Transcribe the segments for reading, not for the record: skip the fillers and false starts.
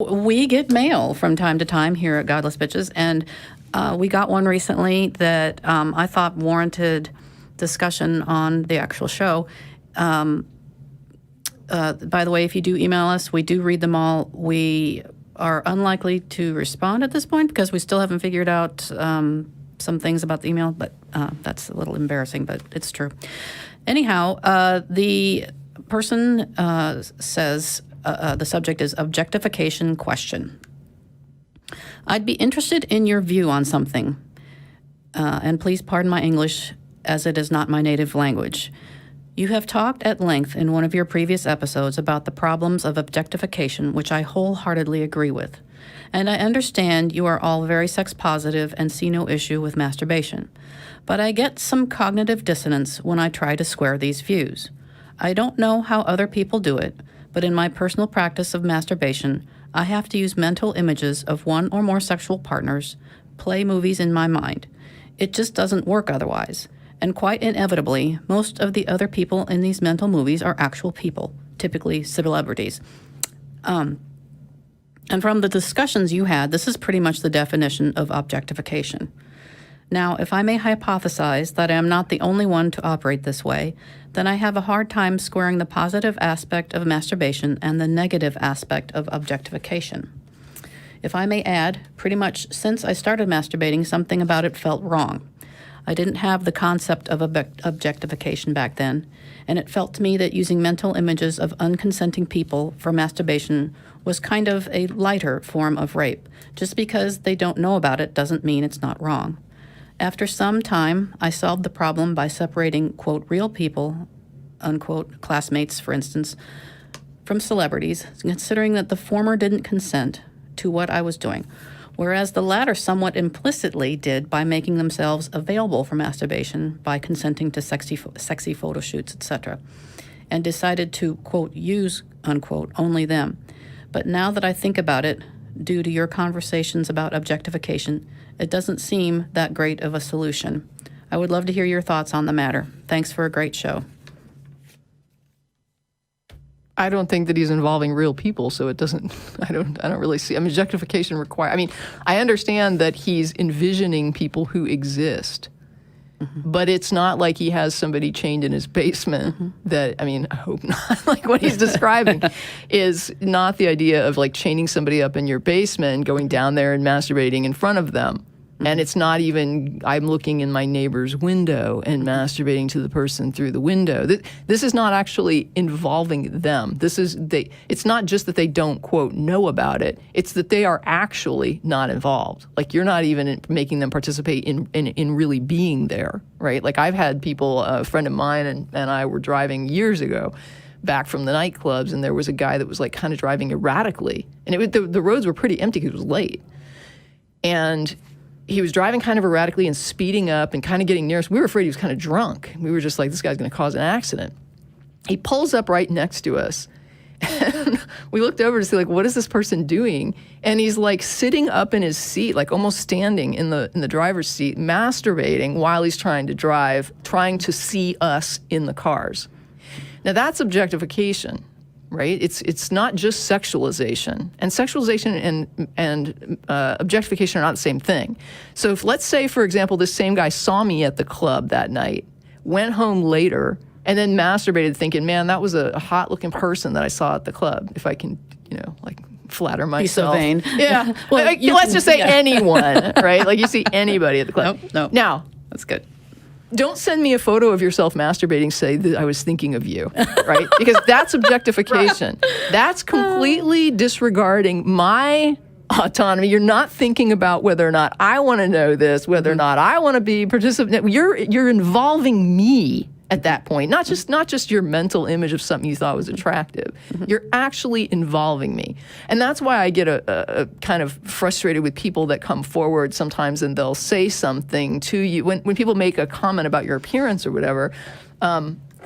We get mail from time to time here at Godless Bitches, and we got one recently that I thought warranted discussion on the actual show. By the way, if you do email us, we do read them all. We are unlikely to respond at this point because we still haven't figured out some things about the email, but that's a little embarrassing, but it's true. Anyhow, the person says, the subject is objectification question. I'd be interested in your view on something, and please pardon my English as it is not my native language. You have talked at length in one of your previous episodes about the problems of objectification, which I wholeheartedly agree with. And I understand you are all very sex positive and see no issue with masturbation. But I get some cognitive dissonance when I try to square these views. I don't know how other people do it, but in my personal practice of masturbation, I have to use mental images of one or more sexual partners, play movies in my mind. It just doesn't work otherwise. And quite inevitably, most of the other people in these mental movies are actual people, typically celebrities. And from the discussions you had, this is pretty much the definition of objectification. Now, if I may hypothesize that I am not the only one to operate this way, then I have a hard time squaring the positive aspect of masturbation and the negative aspect of objectification. If I may add, pretty much since I started masturbating, something about it felt wrong. I didn't have the concept of objectification back then, and it felt to me that using mental images of unconsenting people for masturbation was kind of a lighter form of rape. Just because they don't know about it doesn't mean it's not wrong. After some time, I solved the problem by separating, quote, real people, unquote, classmates, for instance, from celebrities, considering that the former didn't consent to what I was doing, whereas the latter somewhat implicitly did by making themselves available for masturbation by consenting to sexy photo shoots, etc., and decided to, quote, use, unquote, only them. But now that I think about it, due to your conversations about objectification, it doesn't seem that great of a solution. I would love to hear your thoughts on the matter. Thanks for a great show. I don't think that he's involving real people, so it doesn't, I don't really see, objectification I understand that he's envisioning people who exist, but it's not like he has somebody chained in his basement that, I hope not. Like what he's describing is not the idea of like chaining somebody up in your basement and going down there and masturbating in front of them. And it's not even, I'm looking in my neighbor's window and masturbating to the person through the window. This is not actually involving them. It's not just that they don't, quote, know about it. It's that they are actually not involved. Like you're not even making them participate in really being there, right? Like I've had people, a friend of mine and I were driving years ago back from the nightclubs, and there was a guy that was like kind of driving erratically. And the roads were pretty empty because it was late. And he was driving kind of erratically and speeding up and kind of getting near us. We were afraid he was kind of drunk. We were just like, this guy's going to cause an accident. He pulls up right next to us. And we looked over to see, like, what is this person doing? And he's like sitting up in his seat, like almost standing in the driver's seat, masturbating while he's trying to drive, trying to see us in the cars. Now that's objectification. Right? It's not just sexualization. And sexualization and objectification are not the same thing. So if, let's say, for example, this same guy saw me at the club that night, went home later, and then masturbated thinking, man, that was a hot-looking person that I saw at the club. If I can, like flatter myself. He's so vain. Yeah. Well, let's just say anyone, right? Like you see anybody at the club. Nope. Now, that's good. Don't send me a photo of yourself masturbating, say that I was thinking of you, right? Because that's objectification. That's completely disregarding my autonomy. You're not thinking about whether or not I want to know this, whether or not I want to be participant. You're involving me at that point, not just your mental image of something you thought was attractive. You're actually involving me. And that's why I get a kind of frustrated with people that come forward sometimes and they'll say something to you. When people make a comment about your appearance or whatever,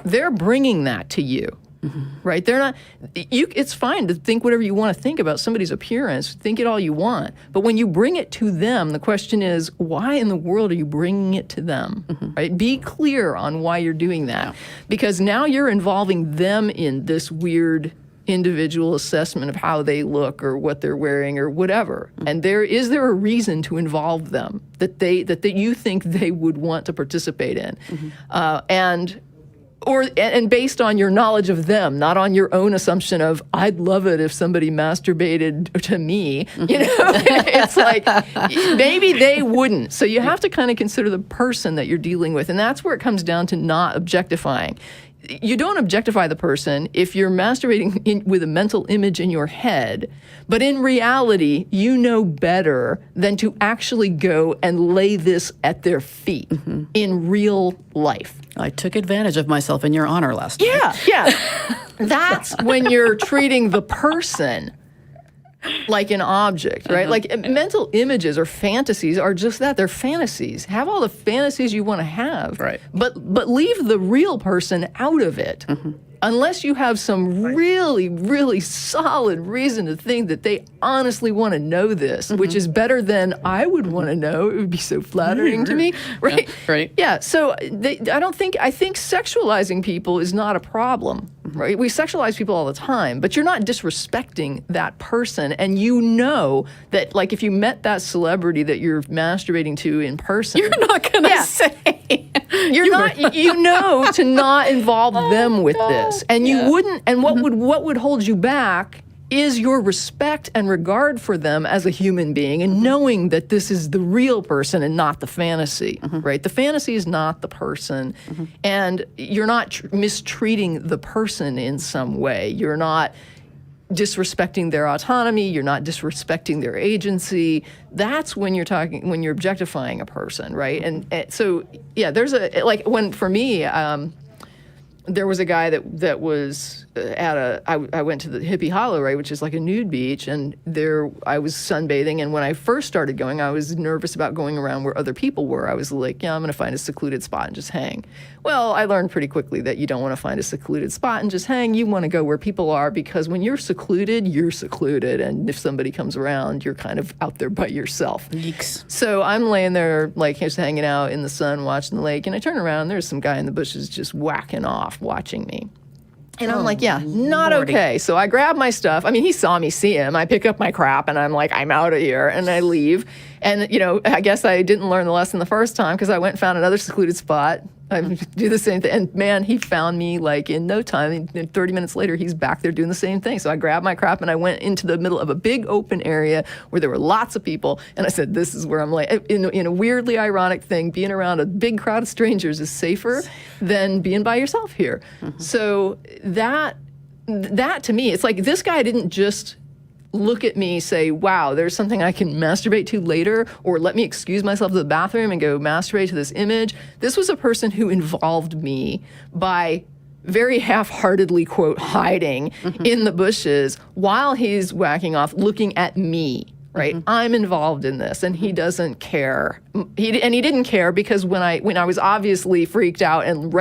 they're bringing that to you. Right? They're not, it's fine to think whatever you want to think about somebody's appearance, think it all you want. But when you bring it to them, the question is, why in the world are you bringing it to them? Right? Be clear on why you're doing that. Because now you're involving them in this weird individual assessment of how they look or what they're wearing or whatever. And is there a reason to involve them that you think they would want to participate in? And based on your knowledge of them, not on your own assumption of, I'd love it if somebody masturbated to me. You know, it's like, maybe they wouldn't. So you have to kind of consider the person that you're dealing with. And that's where it comes down to not objectifying. You don't objectify the person if you're masturbating with a mental image in your head, but in reality, you know better than to actually go and lay this at their feet in real life. I took advantage of myself in your honor last night. Yeah. That's when you're treating the person like an object, right? Like mental images or fantasies are just that. They're fantasies. Have all the fantasies you want to have. Right. But leave the real person out of it. Unless you have some really, really solid reason to think that they honestly want to know this, which is better than I would want to know. It would be so flattering to me, right? Yeah, right. Yeah, so I think sexualizing people is not a problem, right? We sexualize people all the time, but you're not disrespecting that person. And you know that, like, if you met that celebrity that you're masturbating to in person, You're not going to say. you know to not involve them with this. And you wouldn't, and what would hold you back is your respect and regard for them as a human being and knowing that this is the real person and not the fantasy, right? The fantasy is not the person, and you're not mistreating the person in some way. You're not disrespecting their autonomy. You're not disrespecting their agency. That's when you're objectifying a person, right? And so, yeah, there's for me, there was a guy that was I went to the Hippie Hollow, right, which is like a nude beach, and there I was sunbathing, and when I first started going, I was nervous about going around where other people were. I was like, yeah, I'm going to find a secluded spot and just hang. Well, I learned pretty quickly that you don't want to find a secluded spot and just hang. You want to go where people are, because when you're secluded, and if somebody comes around, you're kind of out there by yourself. Yeeks. So I'm laying there, like, just hanging out in the sun, watching the lake, and I turn around, and there's some guy in the bushes just whacking off, watching me. And I'm like, yeah, not Lordy. okay. So I grab my stuff. I mean, he saw me see him. I pick up my crap, and I'm like, I'm out of here. And I leave. And, you know, I guess I didn't learn the lesson the first time, because I went and found another secluded spot. I do the same thing. And, man, he found me, like, in no time. And 30 minutes later, he's back there doing the same thing. So I grabbed my crap, and I went into the middle of a big open area where there were lots of people. And I said, this is where I'm like, in a weirdly ironic thing, being around a big crowd of strangers is safer than being by yourself here. So that to me, it's like, this guy didn't just look at me, say, wow, there's something I can masturbate to later, or let me excuse myself to the bathroom and go masturbate to this image. This was a person who involved me by very half-heartedly, quote, hiding in the bushes while he's whacking off, looking at me. Right, I'm involved in this, and he doesn't care. He didn't care, because when I was obviously freaked out and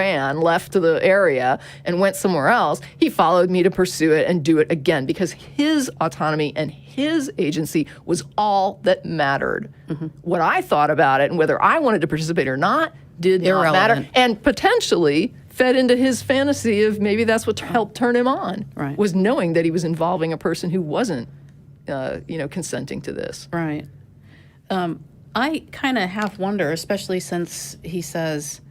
left to the area and went somewhere else, he followed me to pursue it and do it again, because his autonomy and his agency was all that mattered. What I thought about it and whether I wanted to participate or not did not matter, and potentially fed into his fantasy of maybe that's what helped turn him on. Right. Was knowing that he was involving a person who wasn't consenting to this. Right. I kind of half wonder, especially since he says,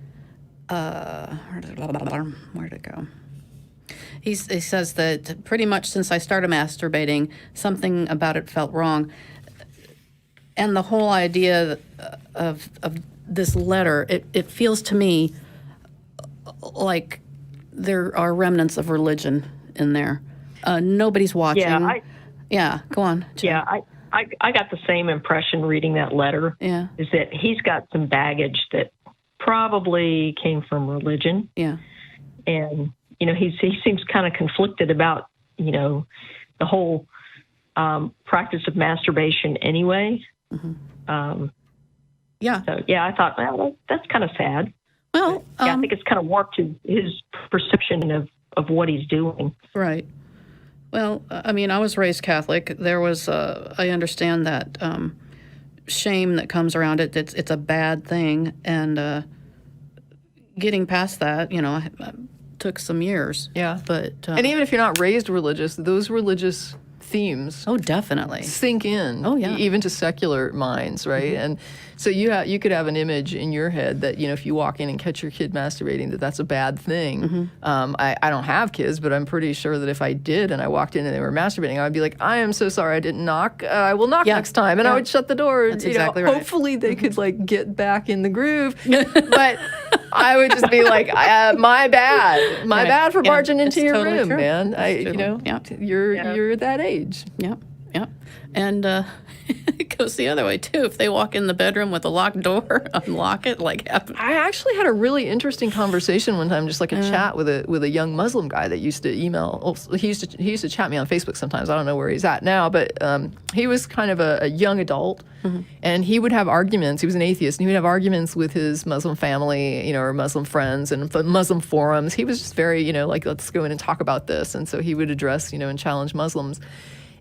where did it go? He says that pretty much since I started masturbating, something about it felt wrong. And the whole idea of this letter, it feels to me like there are remnants of religion in there. Nobody's watching. Yeah, go on. Jen. Yeah, I got the same impression reading that letter. Yeah. Is that he's got some baggage that probably came from religion. Yeah. And, you know, he seems kind of conflicted about, you know, the whole practice of masturbation anyway. Yeah. So, yeah, I thought, well, that's kind of sad. Well, I think it's kind of warped his perception of what he's doing. Right. Well, I mean, I was raised Catholic. There was, I understand that shame that comes around it. It's a bad thing, and getting past that, you know, took some years. Yeah. But And even if you're not raised religious, those religious themes oh, definitely. sink in. Oh, yeah. Even to secular minds, right? And so you could have an image in your head that, if you walk in and catch your kid masturbating, that's a bad thing. I don't have kids, but I'm pretty sure that if I did and I walked in and they were masturbating, I would be like, I am so sorry I didn't knock. I will knock next time. And I would shut the door. That's exactly right. Hopefully they could get back in the groove. But I would just be like, my bad. My bad for barging into your totally room, true. man. That's You're that age. Yep. And it goes the other way, too. If they walk in the bedroom with a locked door, unlock it, I actually had a really interesting conversation one time, just a chat with a young Muslim guy that used to email. Oh, he used to chat me on Facebook sometimes. I don't know where he's at now, but he was kind of a young adult, and he would have arguments. He was an atheist, and he would have arguments with his Muslim family, or Muslim friends and Muslim forums. He was just very, let's go in and talk about this. And so he would address, and challenge Muslims.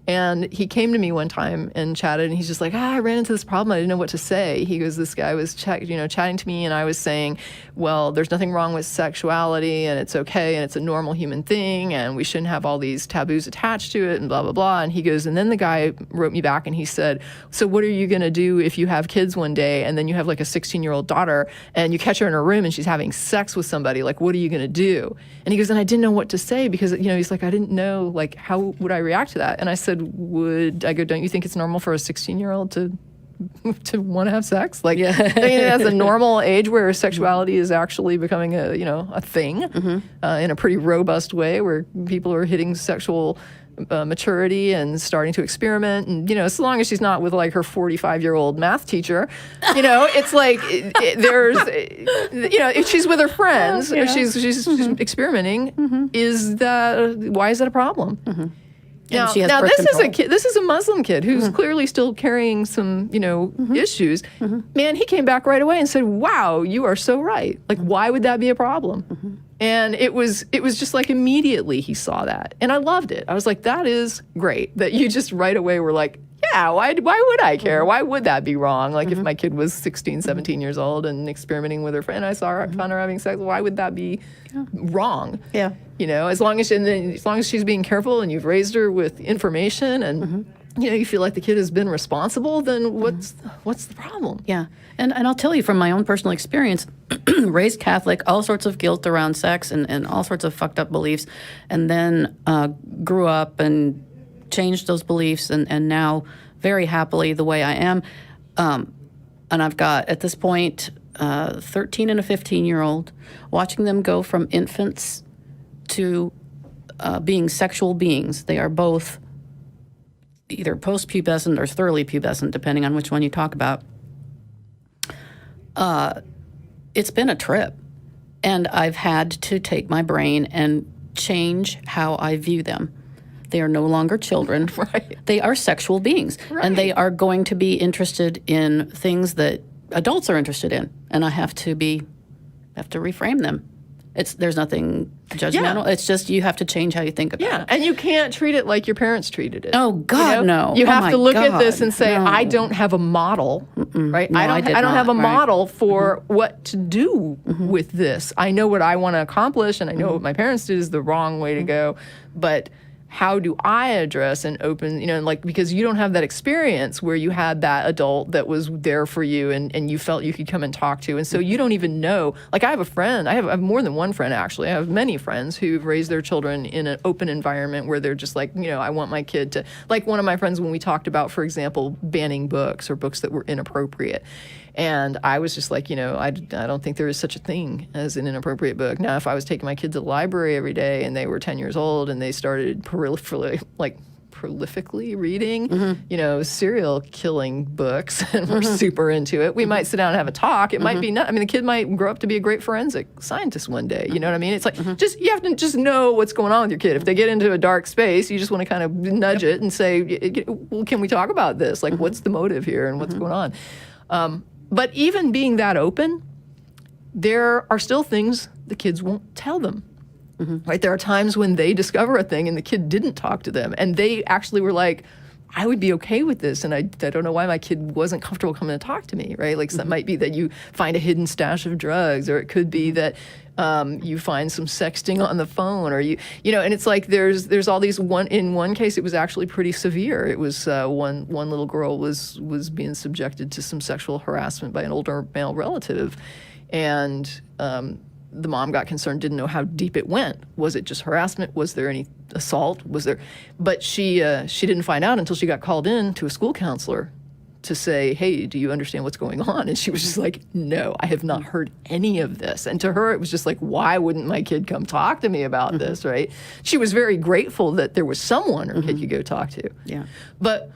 And he came to me one time and chatted, and he's just like, I ran into this problem. I didn't know what to say. He goes, this guy was chatting to me, and I was saying, well, there's nothing wrong with sexuality, and it's okay, and it's a normal human thing, and we shouldn't have all these taboos attached to it, and blah, blah, blah. And he goes, and then the guy wrote me back, and he said, so what are you going to do if you have kids one day, and then you have a 16-year-old daughter, and you catch her in her room, and she's having sex with somebody? What are you going to do? And he goes, and I didn't know what to say, because, he's like, I didn't know, how would I react to that? And I said, don't you think it's normal for a 16-year-old to want to have sex? That's a normal age where sexuality is actually becoming a thing in a pretty robust way, where people are hitting sexual maturity and starting to experiment. And, as long as she's not with her 45-year-old math teacher, it's there's, if she's with her friends, if she's experimenting, why is that a problem? Now this is a kid. This is a Muslim kid who's clearly still carrying some, issues. Man, he came back right away and said, "Wow, you are so right. Why would that be a problem?" And it was just immediately he saw that, and I loved it. I was like, "That is great that you just right away were like, yeah, why would I care? Why would that be wrong? If my kid was 16, 17 years old and experimenting with her friend, I found her having sex. Why would that be wrong? Yeah. As long as she's being careful and you've raised her with information and you feel like the kid has been responsible, then what's the problem? Yeah. And I'll tell you from my own personal experience, raised Catholic, all sorts of guilt around sex and all sorts of fucked up beliefs, and then grew up and changed those beliefs and now very happily the way I am. And I've got, at this point, 13 and a 15-year-old, watching them go from infants to being sexual beings. They are both either post-pubescent or thoroughly pubescent, depending on which one you talk about. It's been a trip, and I've had to take my brain and change how I view them. They are no longer children. Right. They are sexual beings, and they are going to be interested in things that adults are interested in, and I have to reframe them. There's nothing judgmental. Yeah. It's just you have to change how you think about it. Yeah, and you can't treat it like your parents treated it. Oh God, no! You have to look at this and say, I don't have a model, right? No, I don't have a model for what to do with this. I know what I want to accomplish, and I know what my parents did is the wrong way to go, but how do I address and open, because you don't have that experience where you had that adult that was there for you and you felt you could come and talk to. And so you don't even know, I have a friend, I have more than one friend actually. I have many friends who've raised their children in an open environment where they're just I want my kid to, one of my friends when we talked about, for example, banning books or books that were inappropriate. And I was just I don't think there is such a thing as an inappropriate book. Now, if I was taking my kids to the library every day and they were 10 years old and they started prolifically reading, serial killing books and we're super into it, we might sit down and have a talk. It might be not, the kid might grow up to be a great forensic scientist one day. You know what I mean? It's just, you have to just know what's going on with your kid. If they get into a dark space, you just want to kind of nudge it and say, well, can we talk about this? What's the motive here and what's going on? But even being that open, there are still things the kids won't tell them. Right? There are times when they discover a thing and the kid didn't talk to them. And they actually were like, I would be okay with this. And I don't know why my kid wasn't comfortable coming to talk to me, right? So that might be that you find a hidden stash of drugs, or it could be that You find some sexting on the phone, or and it's like there's all these in one case it was actually pretty severe. It was one little girl was being subjected to some sexual harassment by an older male relative, and the mom got concerned, didn't know how deep it went. Was it just harassment? Was there any assault? But she didn't find out until she got called in to a school counselor to say, hey, do you understand what's going on? And she was just like, no, I have not heard any of this. And to her, it was just like, why wouldn't my kid come talk to me about this, right? She was very grateful that there was someone her kid could go talk to. Yeah. But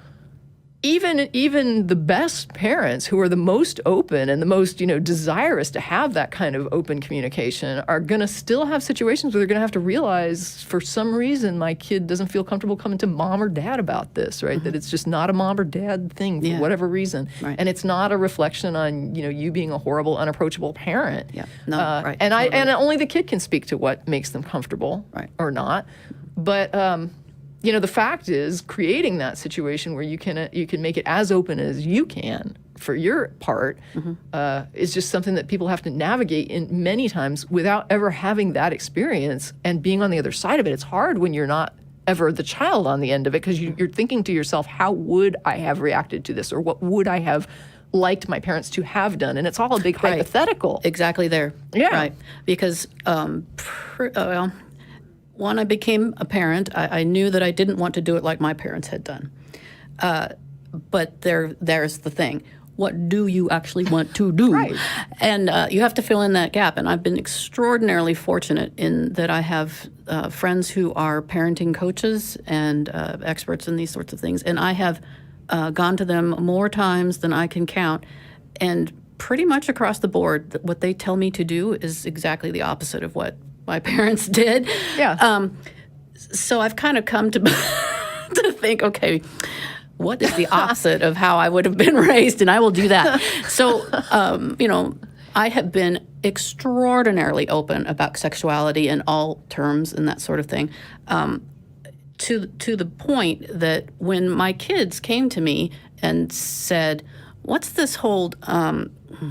even the best parents, who are the most open and the most, desirous to have that kind of open communication, are going to still have situations where they're going to have to realize, for some reason, my kid doesn't feel comfortable coming to mom or dad about this, right? That it's just not a mom or dad thing for whatever reason. Right. And it's not a reflection on, you being a horrible, unapproachable parent. Yeah. No, right. And only the kid can speak to what makes them comfortable or not. But the fact is, creating that situation where you can make it as open as you can for your part is just something that people have to navigate in many times without ever having that experience and being on the other side of it. It's hard when you're not ever the child on the end of it, because you're thinking to yourself, how would I have reacted to this, or what would I have liked my parents to have done? And it's all a big hypothetical. Exactly there. Yeah. Right. Because when I became a parent, I knew that I didn't want to do it like my parents had done. But there's the thing. What do you actually want to do? Right. And you have to fill in that gap. And I've been extraordinarily fortunate in that I have friends who are parenting coaches and experts in these sorts of things. And I have gone to them more times than I can count. And pretty much across the board, what they tell me to do is exactly the opposite of what my parents did. Yeah. So I've kind of come to to think, okay, what is the opposite of how I would have been raised? And I will do that. So, I have been extraordinarily open about sexuality in all terms and that sort of thing, to the point that when my kids came to me and said, what's this whole,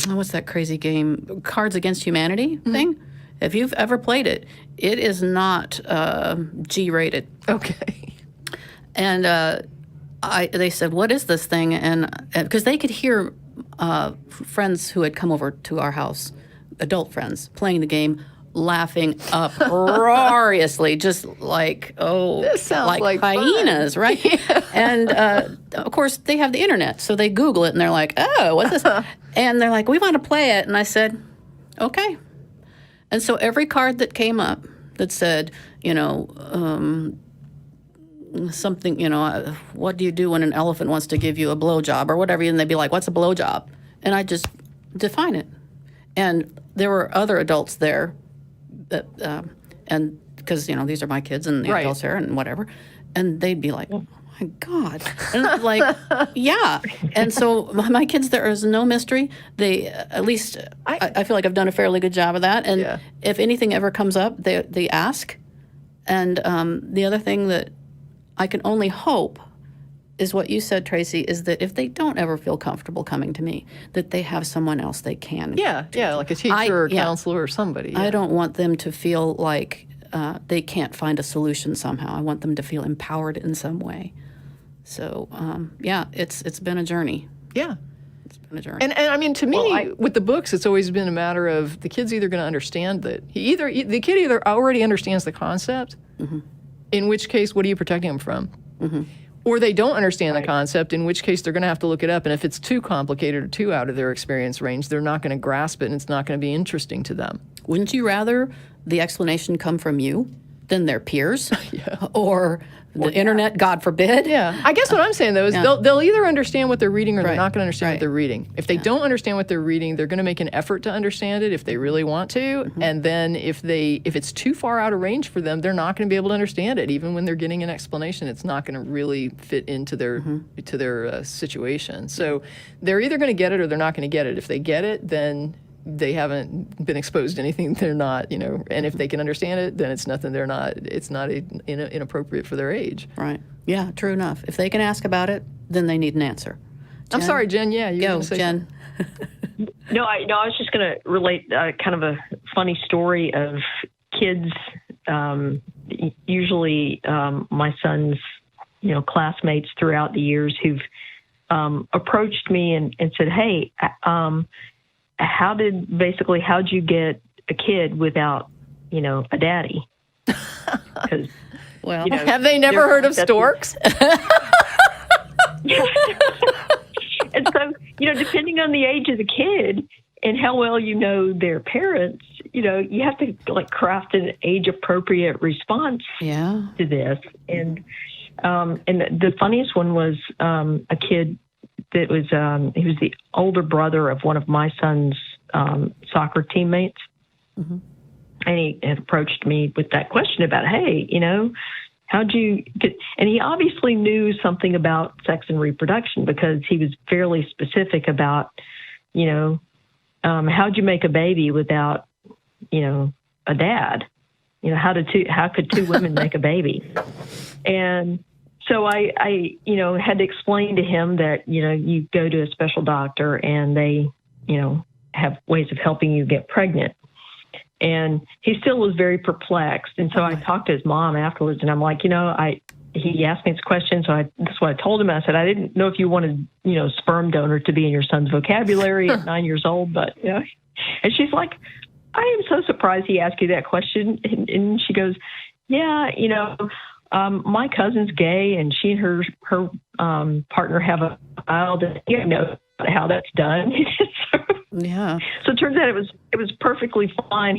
what's that crazy game, Cards Against Humanity thing? If you've ever played it, it is not G-rated. Okay. And they said, what is this thing? And because they could hear friends who had come over to our house, adult friends, playing the game, laughing uproariously, just like, this sounds like hyenas, fun. right? Yeah. And of course, they have the internet, so they Google it, and they're like, oh, what's this? And they're like, we want to play it. And I said, okay. And so every card that came up that said, something, what do you do when an elephant wants to give you a blowjob or whatever? And they'd be like, what's a blowjob? And I just define it. And there were other adults there, that, and because, these are my kids and the adults here and whatever. And they'd be like, oh my God. And I'm like, yeah. And so my kids, there is no mystery. They, at least, I feel like I've done a fairly good job of that. And if anything ever comes up, they ask. And the other thing that I can only hope is what you said, Tracie, is that if they don't ever feel comfortable coming to me, that they have someone else they can. Yeah, like a teacher or counselor or somebody. Yeah. I don't want them to feel like they can't find a solution somehow. I want them to feel empowered in some way. So, it's been a journey. Yeah. It's been a journey. And I mean, to me, with the books, it's always been a matter of the kid's either going to understand that the kid either already understands the concept, in which case, what are you protecting them from? Or they don't understand the concept, in which case they're going to have to look it up. And if it's too complicated or too out of their experience range, they're not going to grasp it, and it's not going to be interesting to them. Wouldn't you rather the explanation come from you than their peers or the internet, God forbid? Yeah. I guess what I'm saying, though, is they'll either understand what they're reading or they're not going to understand what they're reading. If they don't understand what they're reading, they're going to make an effort to understand it if they really want to. And then if it's too far out of range for them, they're not going to be able to understand it. Even when they're getting an explanation, it's not going to really fit into their situation. So they're either going to get it or they're not going to get it. If they get it, then they haven't been exposed to anything they're not, and if they can understand it, then it's nothing it's not inappropriate for their age. Right. Yeah, true enough. If they can ask about it, then they need an answer. Jen? I'm sorry, Jen. Yeah, you go, Jen. No, I was just going to relate kind of a funny story of kids. Usually, my son's, classmates throughout the years who've approached me and said, "Hey, how'd you get a kid without, a daddy?" Well, have they never heard of storks? And so, depending on the age of the kid and how well you know their parents, you have to craft an age-appropriate response to this. And the funniest one was a kid that was he was the older brother of one of my son's soccer teammates. Mm-hmm. And he had approached me with that question about, hey, how'd you get, and he obviously knew something about sex and reproduction because he was fairly specific about, how'd you make a baby without, a dad? How could two women make a baby? And so I had to explain to him that, you go to a special doctor and they, have ways of helping you get pregnant. And he still was very perplexed. And so I talked to his mom afterwards, and I'm like, he asked me this question, so that's what I told him. I said, I didn't know if you wanted, sperm donor to be in your son's vocabulary at 9 years old, but, And she's like, I am so surprised he asked you that question. And she goes, yeah, my cousin's gay, and she and her partner have a child, and you know how that's done. Yeah. So it turns out it was perfectly fine.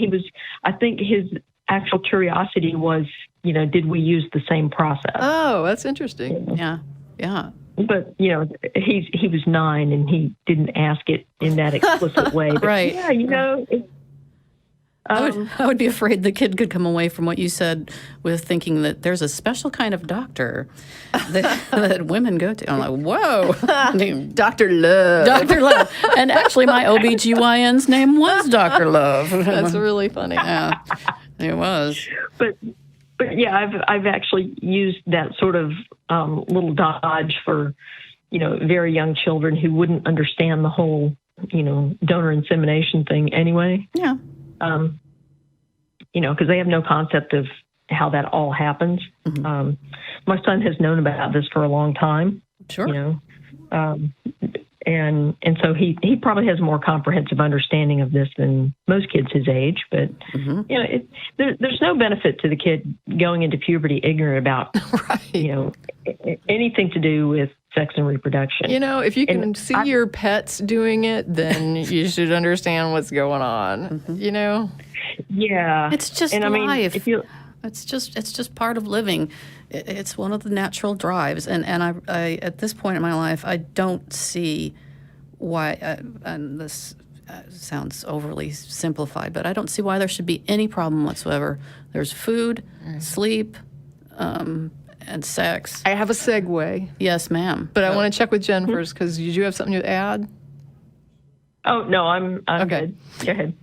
I think his actual curiosity was, did we use the same process? Oh, that's interesting. Yeah. Yeah. But, he was 9 and he didn't ask it in that explicit way. But, right. Yeah, I would be afraid the kid could come away from what you said with thinking that there's a special kind of doctor that women go to. I'm like, whoa. Dr. Love. Dr. Love. And actually, my OBGYN's name was Dr. Love. That's really funny. Yeah, it was. But yeah, I've actually used that sort of little dodge for, very young children who wouldn't understand the whole, donor insemination thing anyway. Yeah. Because they have no concept of how that all happens. Mm-hmm. My son has known about this for a long time. Sure. And so he probably has a more comprehensive understanding of this than most kids his age. But mm-hmm. There's no benefit to the kid going into puberty ignorant about right. Anything to do with sex and reproduction. If you can see your pets doing it, then you should understand what's going on. Mm-hmm. Yeah, it's just and life. If you, it's just part of living. It's one of the natural drives, and I at this point in my life, I don't see why. And this sounds overly simplified, but I don't see why there should be any problem whatsoever. There's food, sleep, and sex. I have a segue. Yes, ma'am. But I want to check with Jen first, because did you have something to add? Oh no, I'm okay. Good. Go ahead.